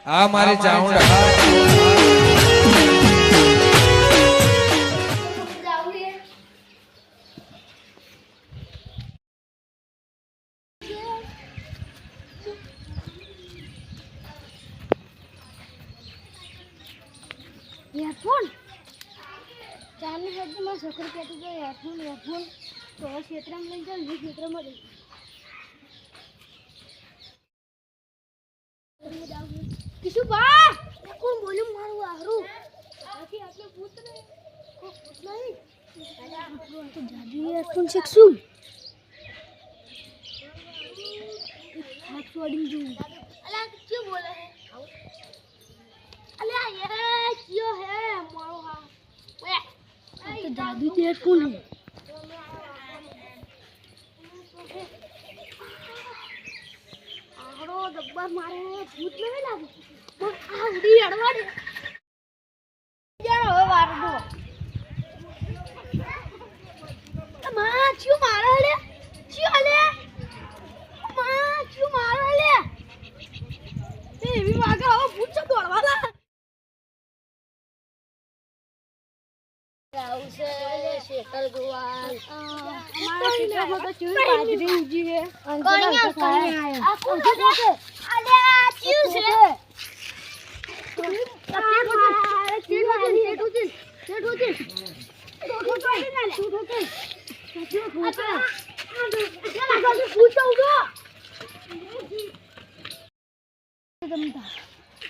આ મારી ચાઉંડા હેડફોન ચાલની હેડમાં છોકરી કહેતી તો હેડફોન તો ક્ષેત્રમાં લઈ જાવ એ ક્ષેત્રમાં લઈ કિશુ બા કોણ બોલ્યું મારું આરું આખી આપણે ભૂત ને ભૂત નહીં તો જાદુ હેડફોન શીખશું હાથ છોડી જો અલા ક્યું બોલે હે અલ્યા ये क्यों है मारो हां ओए तो दादू तेरे कौन है आरो डब्बा मारे भूत नहीं लागे तो आउडी अड़वा दे जानो હવે વાર દો માં ક્યું મારે લે ક્યું લે માં ક્યું મારે લે એવી વાગે હવે ભૂત છે દોડવાના આવશે શેતલ ગોવાલ મારા શેતલમાં તો ચૂઈ બાજરી ઉજી હે કોણિયા ખાય આ કોણ છે અલે આ ક્યું છે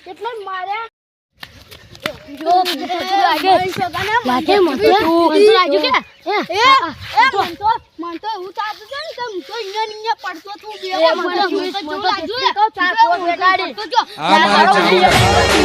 કેટલા માર્યા જો લાગે મતો રાજુ કે મનતો હું ચાલતો છે ને હું તો ઇન્યા પડતો તું બે મનતો રાજુ તો ચાર ફોટ બેટાડી આ મારી ચાઉંડા